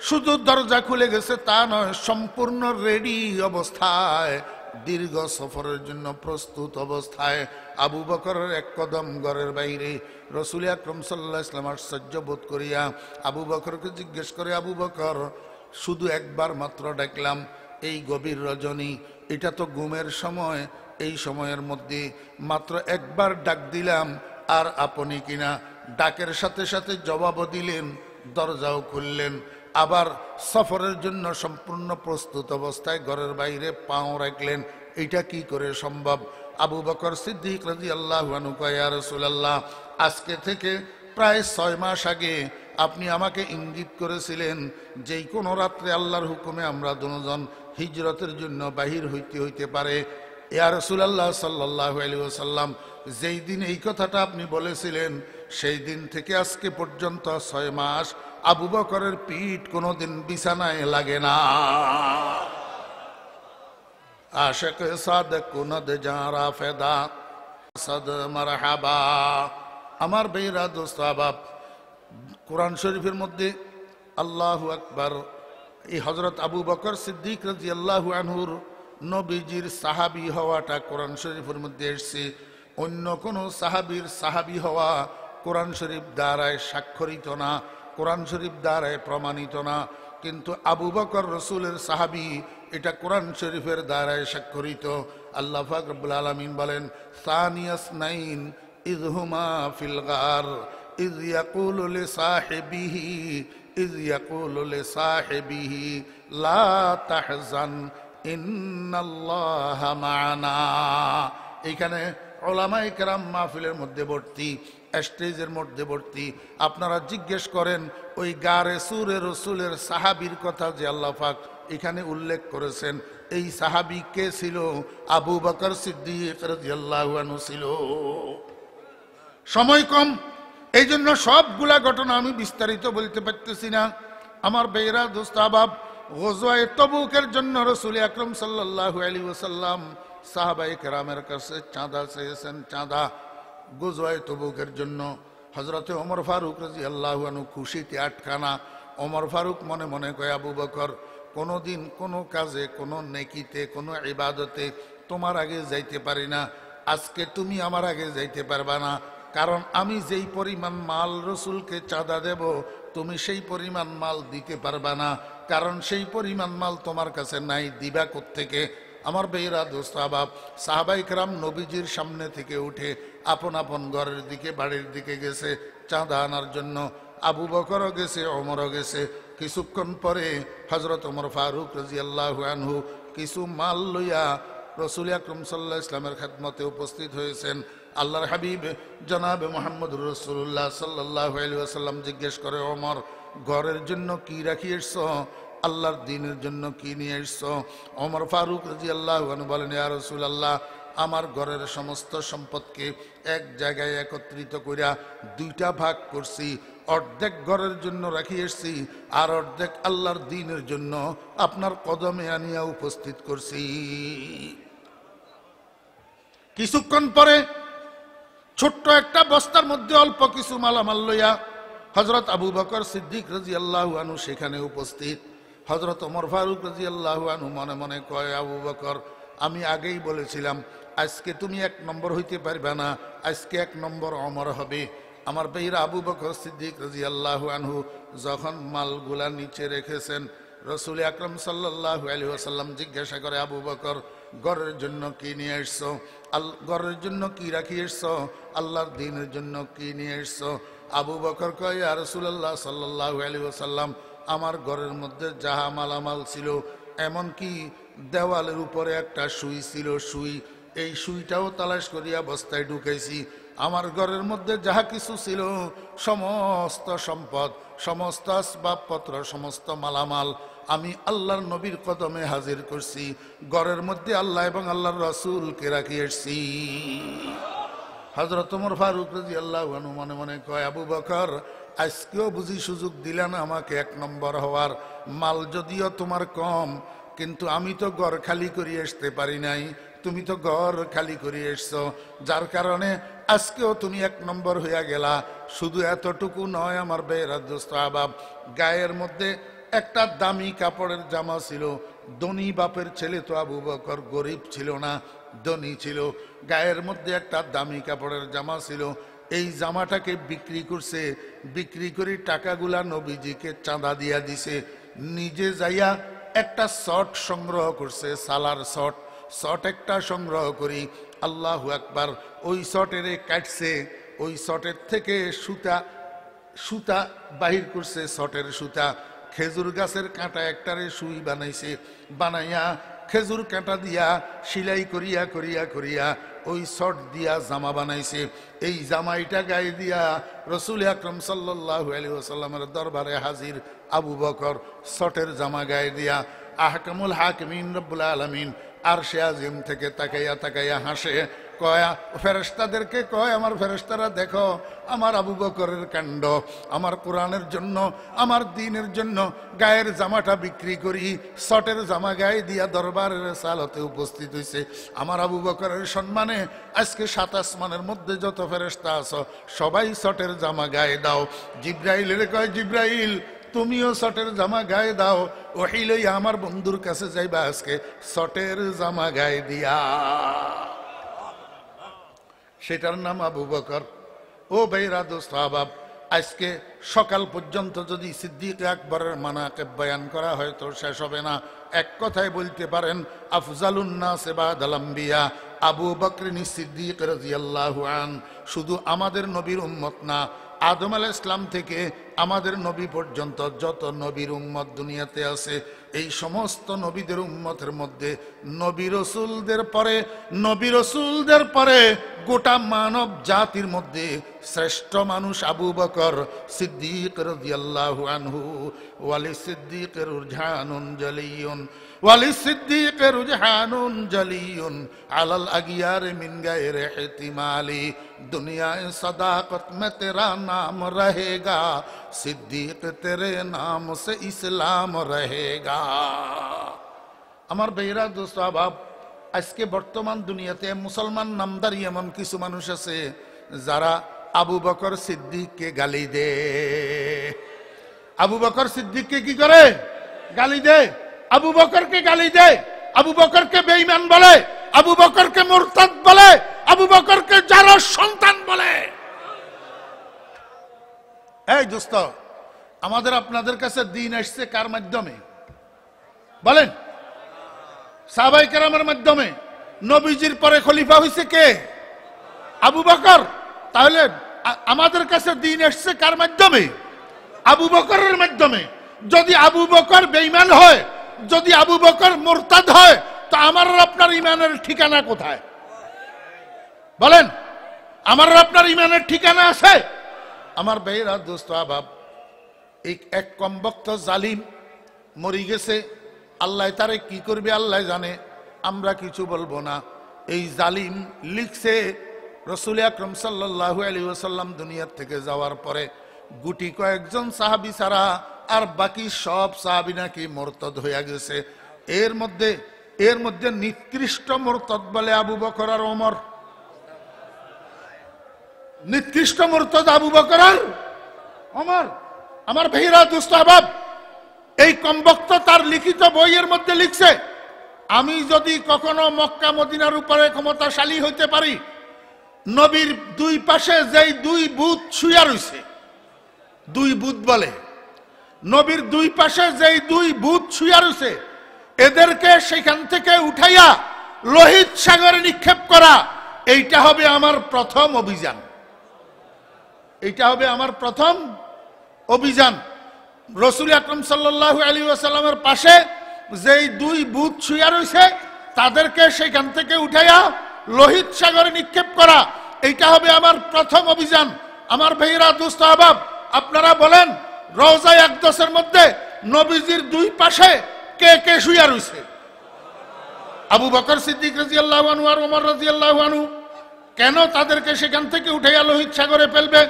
শুধু দরজা খুলে গেছে তা নয়, সম্পূর্ণ রেডি অবস্থায়, দীর্ঘ সফরের জন্য প্রস্তুত অবস্থায় আবু বকরের এক কদম ঘরের বাইরে। রাসূল আকরাম সাল্লাল্লাহু আলাইহি ওয়াসাল্লাম আশ্চর্য বোধ করিয়া আবু বকরকে জিজ্ঞেস করে, আবু বকর শুধু একবার মাত্র ডাকলাম, এই গভীর রজনী, এটা তো ঘুমের সময়, এই সময়ের মধ্যে মাত্র একবার ডাক দিলাম, আর আপনি কিনা ডাকের সাথে সাথে জবাবও দিলেন, দরজাও খুললেন, আবার সফরের জন্য সম্পূর্ণ প্রস্তুত অবস্থায় ঘরের বাইরে পাও রাখলেন, এটা কি করে সম্ভব? আবু বকর সিদ্দিক রাদিয়াল্লাহু আনহু কয়, ইয়া রাসূলুল্লাহ, আজকে থেকে প্রায় 6 মাস আগে আপনি আমাকে ইঙ্গিত করেছিলেন যেই কোনো রাত্রে আল্লাহর হুকুমে আমরা দুজন হিজরতের জন্য বাহির হইতে পারে। ইয়া রাসূলুল্লাহ সাল্লাল্লাহু আলাইহি ওয়াসাল্লাম, যেই দিন এই কথাটা আপনি বলেছিলেন, সেই দিন থেকে আজকে পর্যন্ত 6 মাস আবু বকরের পিঠ কোনোদিন বিছানায় লাগে না। আশিক সাদক কুনদ জারা ফেদা সাদ মারহাবা। আমার বেরা দোস্ত আহবাব, কোরআন শরীফের মধ্যে আল্লাহু আকবার, এই হযরত আবু বকর সিদ্দিক রাদিয়াল্লাহু আনহুর নবীজির সাহাবী হওয়াটা কোরআন শরীফের মধ্যে এসেছে। অন্য কোন সাহাবীর সাহাবী হওয়া কোরআন শরীফ দ্বারায় স্বাক্ষরিত না, কোরআন শরীফ দ্বারায় প্রমাণিত না, কিন্তু আবু বকর রসুলের সাহাবী, এটা কোরআন শরীফের দ্বারায় স্বাক্ষরিত। আল্লাহ পাক রব্বুল আলামিন বলেন, সানিয়াস নাইন ইয হুমা ফিল গার ইয ইয়াকুলু লিসাহিবিহি ইয ইয়াকুলু লিসাহিবিহি লা তাহজান ইন্নাল্লাহা মা'ানা। এইখানে উলামায়ে কেরাম মাহফিলের মধ্যবর্তী, স্টেজের মধ্যবর্তী, আপনারা জিজ্ঞেস করেন ওই গারে সুরে রসুলের সাহাবীর কথা যে আল্লাহ পাক এখানে উল্লেখ করেছেন, এই সাহাবী কে ছিল? আবু বকর সিদ্দিক রাদিয়াল্লাহু আনহু ছিল। সময় কম, এই জন্য সবগুলা ঘটনা আমি বিস্তারিত বলতে পারতেছি না। আমার বেয়েরা দোস্ত আহবাব, গজওয়ায়ে তবুকের জন্য রাসূল আকরাম সাল্লাল্লাহু আলাইহি ওয়াসাল্লাম সাহাবায়ে কেরামের কাছে চাঁদা চেয়েছেন, চাঁদা গজওয়ায়ে তবুকের জন্য। হযরতে ওমর ফারুক রাদিয়াল্লাহু আনহু খুশিতে আটখানা। ওমর ফারুক মনে মনে কয়, আবু বকর, কোনোদিন কোনো কাজে, কোনো নেকিতে, কোনো ইবাদতে তোমার আগে যাইতে পারি না, আজকে তুমি আমার আগে যাইতে পারবা না, কারণ আমি যেই পরিমাণ মাল রসুলকে চাঁদা দেব তুমি সেই পরিমাণ মাল দিতে পারবা না, কারণ সেই পরিমাণ মাল তোমার কাছে নাই, দিবা কোত্থেকে? আমার বেয়েরা দোস্ত আহবাব, সাহাবায়ে কেরাম নবীজির সামনে থেকে উঠে আপন আপন ঘরের দিকে, বাড়ির দিকে গেছে চাঁদা আনার জন্য। আবু বকরও গেছে, ওমরও গেছে। কিছুক্ষণ পরে হযরত ওমর ফারুক রাদিয়াল্লাহু আনহু কিছু মাল লইয়া রাসূল আকরাম সাল্লাল্লাহু আলাইহি ওয়াসাল্লামের খেদমতে উপস্থিত হয়েছেন। আল্লাহর হাবিব জনাবে মুহাম্মদুর রাসূলুল্লাহ সাল্লাল্লাহু আলাইহি ওয়াসাল্লাম জিজ্ঞেস করে, ওমর, ঘরের জন্য কি রাখি এসছো? আল্লাহর দ্বীনের জন্য কি নিয়ে এসছো? ওমর ফারুক রাদিয়াল্লাহু আনহু বলেন, ইয়া রাসূলুল্লাহ, আমার ঘরের সমস্ত সম্পদকে এক জায়গায় একত্রিত কইরা দুইটা ভাগ করছি, অর্ধেক ঘরের জন্য রাখি এসছি, আর অর্ধেক আল্লাহর দ্বীনের জন্য আপনার কদমে আনিয়া উপস্থিত করছি। কিছুক্ষণ পরে ছোট্ট একটা বস্তার মধ্যে অল্প কিছু মালামাল লইয়া হযরত আবু বকর সিদ্দিক রাদিয়াল্লাহু আনহু সেখানে উপস্থিত। হযরত ওমর ফারুক রাদিয়াল্লাহু আনহু মনে মনে কয়, আবু বকর, আমি আগেই বলেছিলাম আজকে তুমি এক নম্বর হইতে পারবে না, আজকে এক নম্বর ওমর হবে। আমার ভাইরা, আবু বকর সিদ্দিক রাদিয়াল্লাহু আনহু যখন মালগুলা নিচে রেখেছেন, রাসূল আকরাম সাল্লাল্লাহু আলাইহি ওয়াসাল্লাম জিজ্ঞাসা করে, আবু বকর, ঘরের জন্য কি নিয়ে এসছো? ঘরের জন্য কি রাখি এসছো? আল্লাহর দ্বীনের জন্য কি নিয়ে এসছো? আবু বকর কয়, ইয়া রাসূলুল্লাহ সাল্লাল্লাহু আলাইহি ওয়াসাল্লাম, আমার ঘরের মধ্যে যাহা মালামাল ছিল, এমনকি দেওয়ালের উপরে একটা সুই ছিল, সুই, এই সুইটাও তালাশ করিয়া বস্তায় ঢুকাইছি। আমার ঘরের মধ্যে যাহা কিছু ছিল, সমস্ত সম্পদ, সমস্ত আসবাবপত্র, সমস্ত মালামাল আমি আল্লাহর নবীর কদমে হাজির করছি। ঘরের মধ্যে আল্লাহ এবং আল্লাহর রাসূলকে রাখি এসছি। হযরত ওমর ফারুক রাদিয়াল্লাহু আনহু মনে মনে কয়, আবু বকর, আজকেও বুঝি সুযোগ দিলা না আমাকে এক নম্বর হওয়ার? মাল যদিও তোমার কম, কিন্তু আমি তো ঘর খালি করে আসতে পারি নাই, তুমি তো ঘর খালি করে এসছো, যার কারণে আজকেও তুমি এক নম্বর হইয়া গেলা। শুধু এতটুকু নয় আমার বেয়েরা দোস্ত আহবাব, গায়ের মধ্যে একটা দামি কাপড়ের জামা ছিল। ধনী বাপের ছেলে তো আবু বকর, গরিব ছিল না, ধনী ছিল। গায়ের মধ্যে একটা দামি কাপড়ের জামা ছিল, এই জামাটাকে বিক্রি করছে, বিক্রি করে টাকাগুলা নবীজিকে চাঁদা দিয়া দিছে। নিজে যাইয়া একটা শর্ট সংগ্রহ করছে, সালার শর্ট, শর্ট একটা সংগ্রহ করি, আল্লাহু আকবার, ওই শর্টের কাটছে, ওই শর্টের থেকে সুতা সুতা বাহির করছে, শর্টের সুতা। খেজুর গাছের কাঁটা একটারে সুই বানাইছে, বানাইয়া খেজুর কাঁটা দিয়া সিলাই করিয়া করিয়া করিয়া ওই শর্ট দিয়া জামা বানাইছে। এই জামাইটা গায়ে দিয়া রাসূল আকরাম সাল্লাল্লাহু আলাইহি ওয়াসাল্লামের দরবারে হাজির আবু বকর, শর্টের জামা গায়ে দিয়া। আহকামুল হাকিমিন রব্বুল আলামিন আরশে আজিম থেকে তাকাইয়া তাকাইয়া হাসে, কয় ফেরেশতাদেরকে কয়, আমার ফেরেশতারা দেখো আমার আবু বকরের কাণ্ড, আমার কোরআনের জন্য, আমার দ্বীনের জন্য গায়ের জামাটা বিক্রি করি, শর্টের জামা গায়ে দিয়া দরবারের সালতে উপস্থিত হইছে। আমার আবু বকরের সম্মানে আজকে 7 আসমানের মধ্যে যত ফেরেশতা আছো সবাই শর্টের জামা গায়ে দাও। জিব্রাইলের কয়, জিব্রাইল তুমিও শর্টের জামা গায়ে দাও, ওহী লইয়া আমার বন্ধুর কাছে যাইবা আজকে শর্টের জামা গায়ে দিয়া। সেটার নাম আবু বকর। ও ভাইরা দোস্ত আহবাব, আজকে সকাল পর্যন্ত যদি সিদ্দিক আকবরের মানাকিব বয়ান করা হয় তো শেষ হবে না। এক কথায় বলতে পারেন আফজালুন নাস বাদাল আম্বিয়া আবু বকর সিদ্দিক রাদিয়াল্লাহু আন। শুধু আমাদের নবীর উম্মত না, আদম আলাইহিস সালাম থেকে আমাদের নবী পর্যন্ত যত নবীর উম্মত দুনিয়াতে আছে, এই সমস্ত নবীদের উম্মতের মধ্যে নবী রসুলদের পরে গোটা মানব জাতির মধ্যে শ্রেষ্ঠ মানুষ আবু বকর সিদ্দিক রাদিয়াল্লাহু আনহু। ওয়ালি সিদ্দিকের রুজহানুন জালিয়ুন আলাল আগিয়ার মিন গায়রে ইহতিমালি দুনিয়ায়ে সদাকত মে তেরা নাম রহেগা সিদ্দিক তেরে নাম সে ইসলাম রহেগা। আমার বেহরা দোস্ত আহবাব, আজকে বর্তমান দুনিয়াতে মুসলমান নামদারি এমন কিছু মানুষ আছে যারা আবু বকর সিদ্দিককে গালি দেয়। আবু বকর সিদ্দিককে কি করে? গালি দেয়। আবু বকরকে গালি দেয়, আবু বকরকে বেঈমান বলে, আবু বকরকে মুরতাদ বলে, আবু বকরকে জারজ সন্তান বলে। এই দোস্ত, আমাদের আপনাদের কাছে দিন আসছে কার মাধ্যমে বলেন? সাহাবায়ে কেরামের মাধ্যমে। নবীজির পরে খলিফা হইছে কে? আবু বকর। তাহলে আমাদের কাছে দিন আসছে কার মাধ্যমে? আবু বকরের মাধ্যমে। যদি আবু বকর বেঈমান হয়, যদি আবু বকর মুরতাদ হয়, তো আমার আপনার ইমানের ঠিকানা কোথায় বলেন? আমার আপনার ইমানের ঠিকানা আছে? আমার ভাইরা দোস্ত আহবাব, এই এক কমবক্ত জালিম মরি গেছে, আল্লাহ তারে কি করবে আল্লাহ জানে, আমরা কিছু বলবো না। এই জালিম লিখছে রাসূল আকরাম সাল্লাল্লাহু আলাইহি ওয়াসাল্লাম দুনিয়ার থেকে যাওয়ার পরে গুটি কয়েকজন সাহাবী ছাড়া আর বাকি সব সাহাবী নাকি মুরতাদ হয়ে গেছে। এর মধ্যে নিকৃষ্ট মুরতাদ বলে আবু বকর আর ওমর। নিকৃষ্ট মুরতাদ আবু বকর আর ওমর। আমার ভাইরা দোস্ত আহবাব, এই কমবক্ত তার লিখিত বইয়ের মধ্যে লিখছে, আমি যদি কখনো মক্কা মদিনার উপরে ক্ষমতাশালী হইতে পারি, নবীর দুই পাশে যেই দুই ভূত শুয়া রইছে, দুই ভূত বলে, নবীর দুই পাশে যেই দুই ভূত শুয়া রইছে, এদেরকে সেখান থেকে উঠাইয়া লোহিত সাগরে নিক্ষেপ করা, এইটা হবে আমার প্রথম অভিযান। এইটা হবে আমার প্রথম অভিযান। রাসূল আকরাম সাল্লাল্লাহু আলাইহি ওয়াসাল্লামের পাশে যেই দুই ভূত শুয়া রইছে, তাদেরকে সেখান থেকে উঠাইয়া লোহিত সাগরে নিক্ষেপ করা, এইটা হবে আমার প্রথম অভিযান। আমার ভাইরা দোস্ত আহবাব, আপনারা বলেন, রওজা আকদাসের মধ্যে নবীজির দুই পাশে কে কে শুয়া রইছে? আবু বকর সিদ্দিক রাদিয়াল্লাহু আনহু আর ওমর রাদিয়াল্লাহু আনহু। কেন তাদেরকে সেখান থেকে উঠাইয়া লোহিত সাগরে ফেলবে?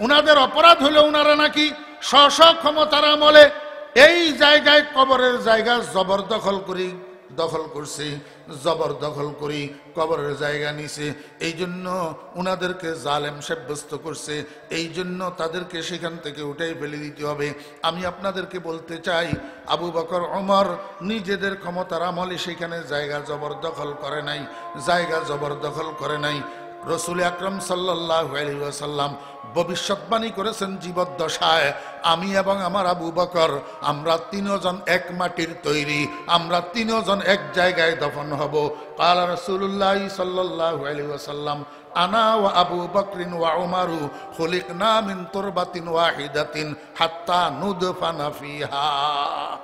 উনাদের অপরাধ হলো উনারা নাকি স্ব ক্ষমতার আমলে এই জায়গায় কবরের জায়গা জবরদখল করি কবরের জায়গা নিছে, এই জন্য উনাদেরকে জালেম সাব্যস্ত করছে, এই জন্য তাদেরকে সেখান থেকে উঠাই ফেলে দিতে হবে। আমি আপনাদেরকে বলতে চাই, আবু বকর ওমর নিজেদের ক্ষমতার আমলে সেখানে জায়গা জবরদখল করে নাই। রাসূল আকরাম সাল্লাল্লাহু আলাইহি ওয়াসাল্লাম ভবিষ্যৎবাণী করেছেন জীবদ্দশায়, আমি এবং আমার আবু বকর, আমরা তিনজন এক মাটির তৈরি, আমরা তিনজন এক জায়গায় দফন হব। ক্বালা রাসূলুল্লাহ সাল্লাল্লাহু আলাইহি ওয়াসাল্লাম আনা ওয়া আবু বকরিন ওয়া উমারু খুলিকনা মিন তুরবাতিন ওয়াহিদাতিন হাত্তা নুদফানা ফিহা।